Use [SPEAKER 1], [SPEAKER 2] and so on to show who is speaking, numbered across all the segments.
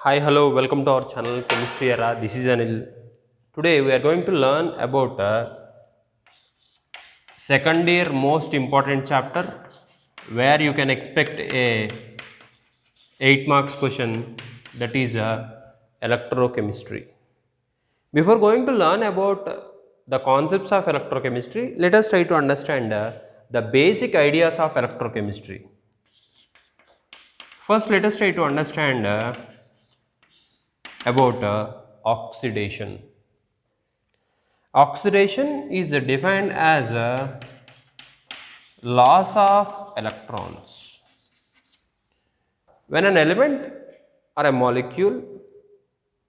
[SPEAKER 1] Hi, hello, welcome to our channel Chemistry Era. This is Anil. Today we are going to learn about second year most important chapter where you can expect a 8 marks question, that is electrochemistry. Before going to learn about the concepts of electrochemistry, let us try to understand the basic ideas of electrochemistry. First, let us try to understand about oxidation. Oxidation is defined as a loss of electrons. When an element or a molecule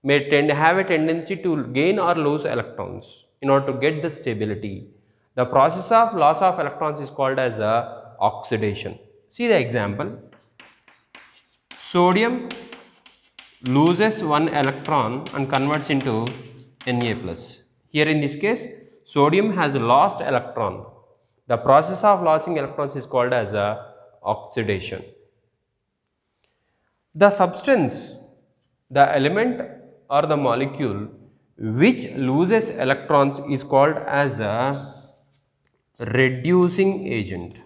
[SPEAKER 1] may have a tendency to gain or lose electrons in order to get the stability, the process of loss of electrons is called as oxidation. See the example. Sodium loses one electron and converts into Na+. Here in this case, sodium has lost electron. The process of losing electrons is called as oxidation. The substance, the element or the molecule which loses electrons is called as a reducing agent.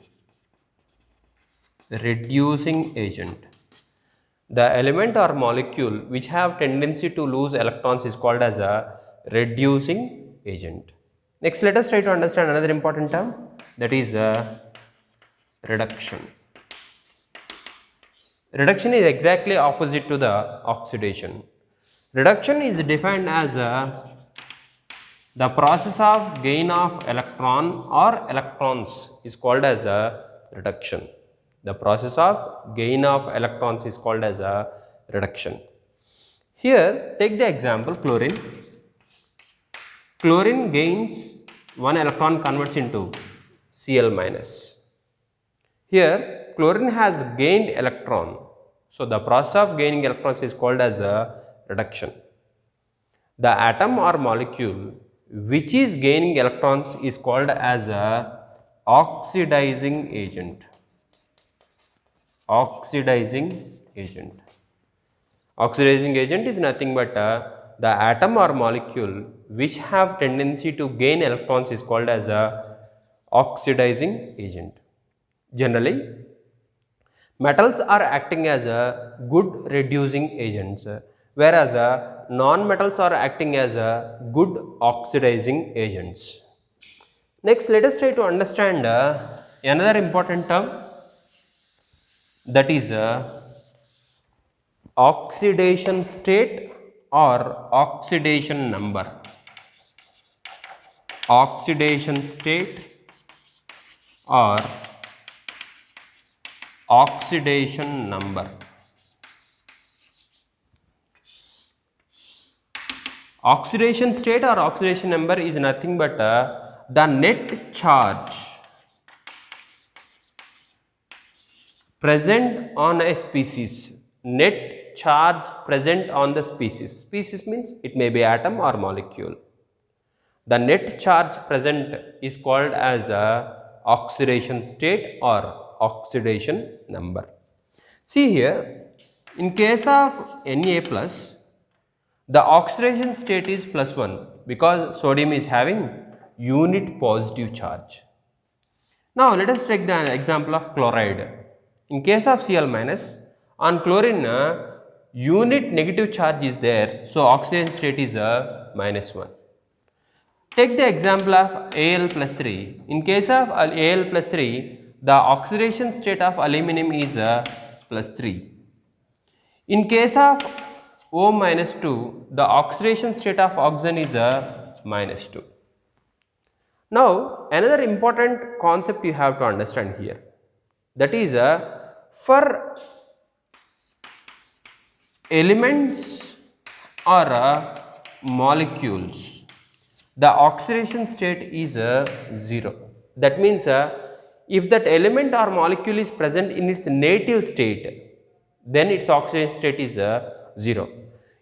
[SPEAKER 1] Reducing agent. The element or molecule which have tendency to lose electrons is called as a reducing agent. Next, let us try to understand another important term, that is reduction. Reduction is exactly opposite to the oxidation. Reduction is defined as the process of gain of electron or electrons is called as a reduction. The process of gain of electrons is called as a reduction. Here, take the example chlorine. Chlorine gains one electron, converts into Cl minus. Here, chlorine has gained electron. So, the process of gaining electrons is called as a reduction. The atom or molecule which is gaining electrons is called as a oxidizing agent. Oxidizing agent. Oxidizing agent is nothing but the atom or molecule which have tendency to gain electrons is called as a oxidizing agent. Generally, metals are acting as a good reducing agents, whereas non-metals are acting as a good oxidizing agents. Next, let us try to understand another important term, that is oxidation state or oxidation number. Oxidation state or oxidation number. Oxidation state or oxidation number is nothing but the net charge present on a species. Net charge present on the species. Species means it may be atom or molecule. The net charge present is called as a oxidation state or oxidation number. See here, in case of Na plus, the oxidation state is +1 because sodium is having unit positive charge. Now let us take the example of chloride. In case of Cl minus, on chlorine unit negative charge is there, so oxidation state is -1. Take the example of Al plus 3. In case of Al plus 3, the oxidation state of aluminum is +3. In case of O minus 2, the oxidation state of oxygen is -2. Now, another important concept you have to understand here, that is for elements or molecules, the oxidation state is 0. That means if that element or molecule is present in its native state, then its oxidation state is 0.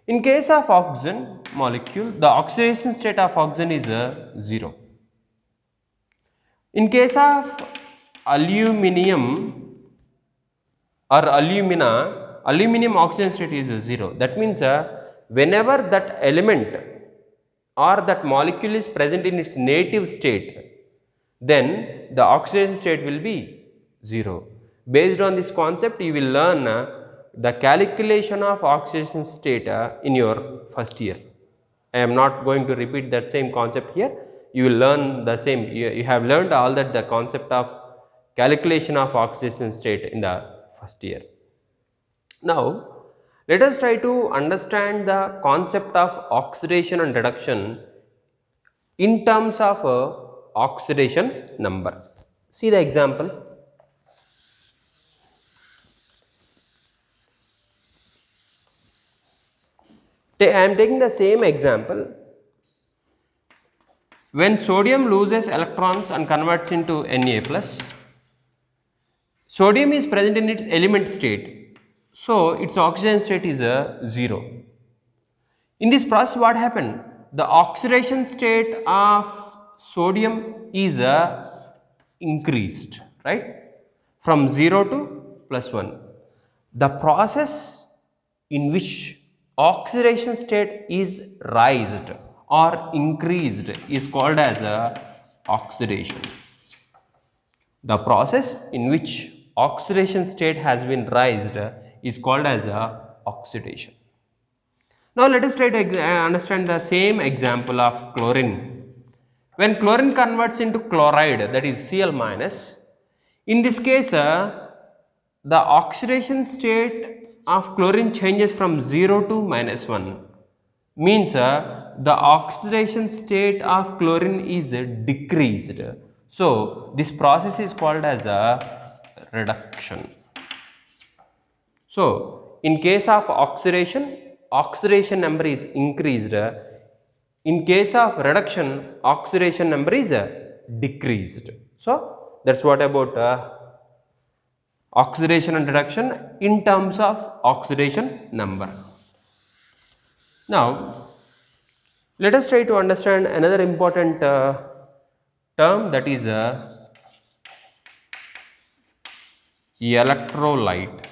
[SPEAKER 1] In case of oxygen molecule, the oxidation state of oxygen is 0. In case of aluminium or alumina, aluminum oxygen state is 0. That means whenever that element or that molecule is present in its native state, then the oxidation state will be 0. Based on this concept, you will learn the calculation of oxidation state in your first year. I am not going to repeat that same concept here. You will learn the same. You have learned all that, the concept of calculation of oxidation state in the first year. Now, let us try to understand the concept of oxidation and reduction in terms of oxidation number. See the example. I am taking the same example. When sodium loses electrons and converts into Na+, sodium is present in its element state, so its oxidation state is 0. In this process, what happened? The oxidation state of sodium is increased, right, from 0 to +1. The process in which oxidation state is raised or increased is called as oxidation. The process in which oxidation state has been raised is called as oxidation. Now let us try to understand the same example of chlorine. When chlorine converts into chloride, that is Cl minus, in this case the oxidation state of chlorine changes from 0 to -1, means the oxidation state of chlorine is decreased. So this process is called as a reduction. So in case of oxidation, oxidation number is increased. In case of reduction, oxidation number is decreased. So that's what about oxidation and reduction in terms of oxidation number. Now let us try to understand another important term, that is electrolyte.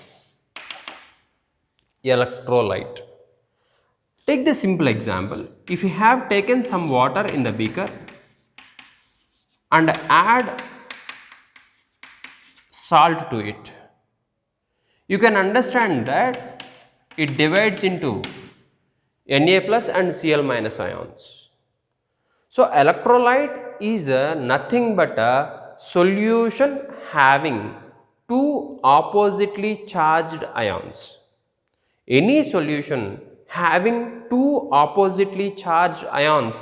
[SPEAKER 1] Electrolyte. Take the simple example. If you have taken some water in the beaker and add salt to it, you can understand that it divides into Na plus and Cl minus ions. So electrolyte is nothing but a solution having two oppositely charged ions. Any solution having two oppositely charged ions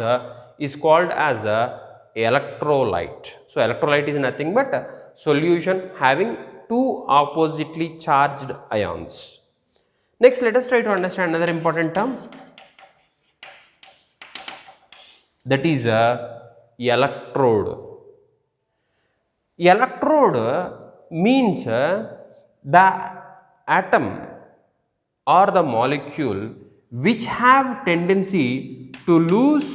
[SPEAKER 1] is called as a electrolyte. So electrolyte is nothing but a solution having two oppositely charged ions. Next, let us try to understand another important term, that is electrode. Electrode means the atom or the molecule which have tendency to lose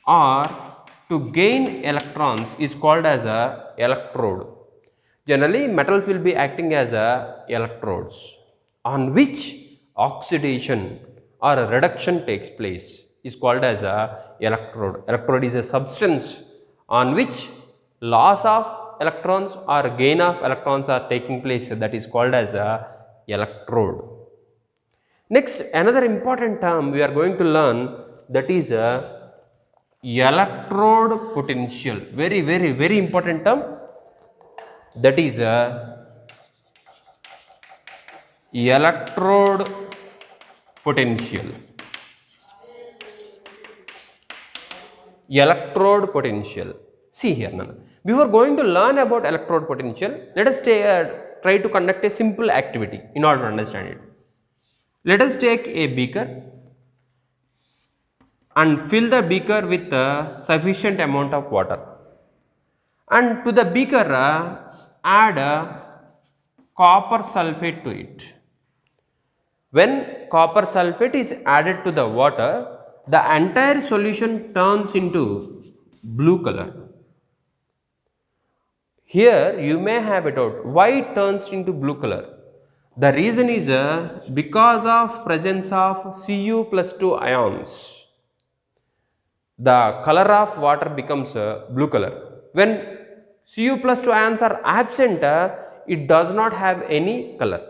[SPEAKER 1] or to gain electrons is called as a electrode. Generally, metals will be acting as electrodes on which oxidation or a reduction takes place is called as a electrode. Electrode is a substance on which loss of electrons or gain of electrons are taking place, that is called as a electrode. Next, another important term we are going to learn, that is electrode potential. Very important term, that is electrode potential. Electrode potential. See here now. Before going to learn about electrode potential, let us try to conduct a simple activity in order to understand it. Let us take a beaker and fill the beaker with a sufficient amount of water, and to the beaker add copper sulfate to it. When copper sulfate is added to the water, the entire solution turns into blue color. Here you may have a doubt, why it turns into blue color? The reason is because of presence of Cu plus 2 ions, the color of water becomes blue color. When Cu plus 2 ions are absent, it does not have any color.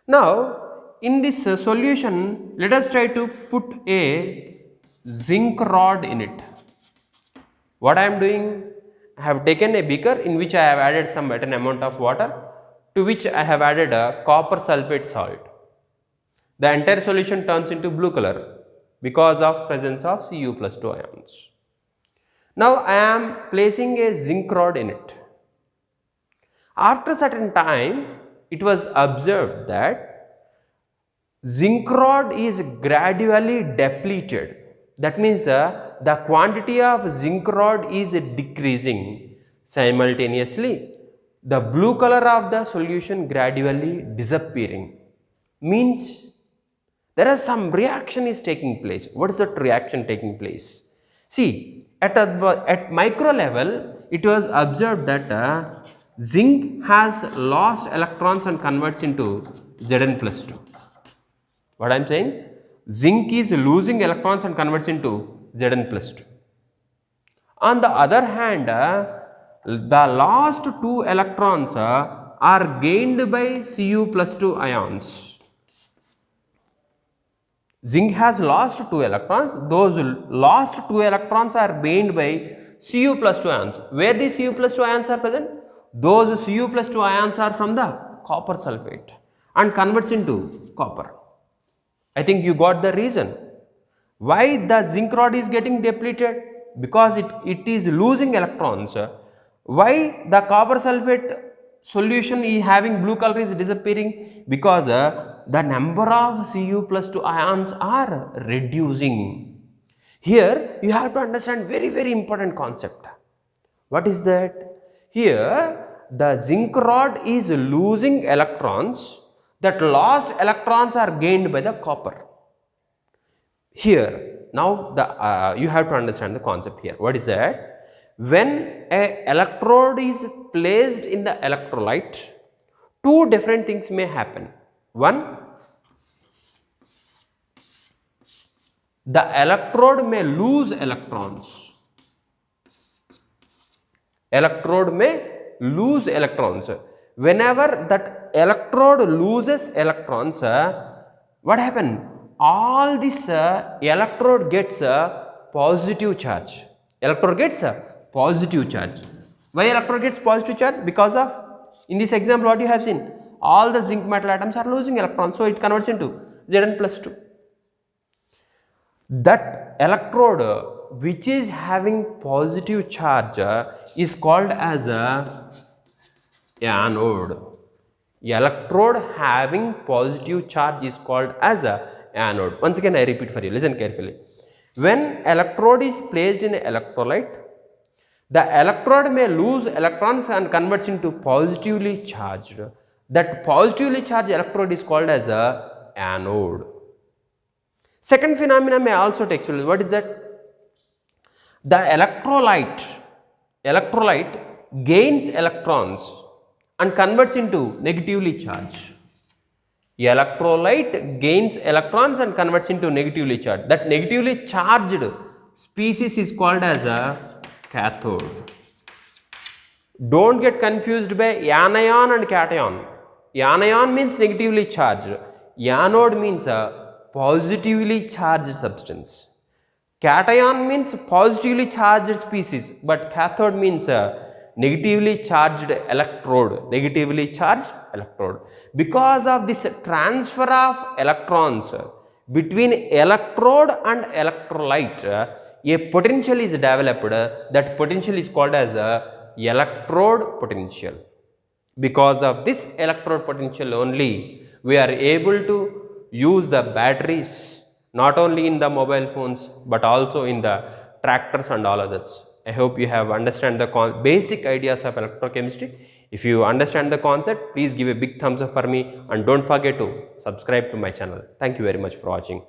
[SPEAKER 1] Now, in this solution, let us try to put a zinc rod in it. What I am doing? I have taken a beaker in which I have added some certain amount of water, to which I have added a copper sulfate salt. The entire solution turns into blue color because of presence of Cu plus 2 ions. Now I am placing a zinc rod in it. After certain time, it was observed that zinc rod is gradually depleted. That means the quantity of zinc rod is decreasing. Simultaneously, the blue color of the solution gradually disappearing. Means there is some reaction is taking place. What is that reaction taking place? See, at micro level, it was observed that zinc has lost electrons and converts into Zn plus 2. What I am saying? Zinc is losing electrons and converts into Zn plus 2. On the other hand, the last 2 electrons are gained by Cu plus 2 ions. Zinc has lost 2 electrons. Those last 2 electrons are gained by Cu plus 2 ions. Where these Cu plus 2 ions are present? Those Cu plus 2 ions are from the copper sulfate and converts into copper. I think you got the reason. Why the zinc rod is getting depleted? Because it is losing electrons. Why the copper sulfate solution is having blue color is disappearing? Because the number of Cu plus 2 ions are reducing. Here you have to understand very important concept. What is that? Here the zinc rod is losing electrons. That lost electrons are gained by the copper. Here now you have to understand the concept here. What is that? When an electrode is placed in the electrolyte, 2 different things may happen. One, the electrode may lose electrons. Electrode may lose electrons. Whenever that electrode loses electrons, what happens? All this electrode gets a positive charge. Electrode gets a positive charge. Why electrode gets positive charge? Because of, in this example, what you have seen, all the zinc metal atoms are losing electrons, so it converts into Zn plus 2. That electrode which is having positive charge is called as a anode. Electrode having positive charge is called as a anode. Once again I repeat for you, listen carefully. When electrode is placed in an electrolyte, the electrode may lose electrons and converts into positively charged. That positively charged electrode is called as a anode. Second phenomena may also take place. What is that? The electrolyte gains electrons and converts into negatively charged. Electrolyte gains electrons and converts into negatively charged. That negatively charged species is called as a cathode. Don't get confused by anion and cation. Anion means negatively charged. Anode means a positively charged substance. Cation means positively charged species, but cathode means a negatively charged electrode. Negatively charged electrode. Because of this transfer of electrons between electrode and electrolyte, a potential is developed. That potential is called as a electrode potential. Because of this electrode potential only, we are able to use the batteries not only in the mobile phones but also in the tractors and all others. I hope you have understand the basic ideas of electrochemistry. If you understand the concept, please give a big thumbs up for me and don't forget to subscribe to my channel. Thank you very much for watching.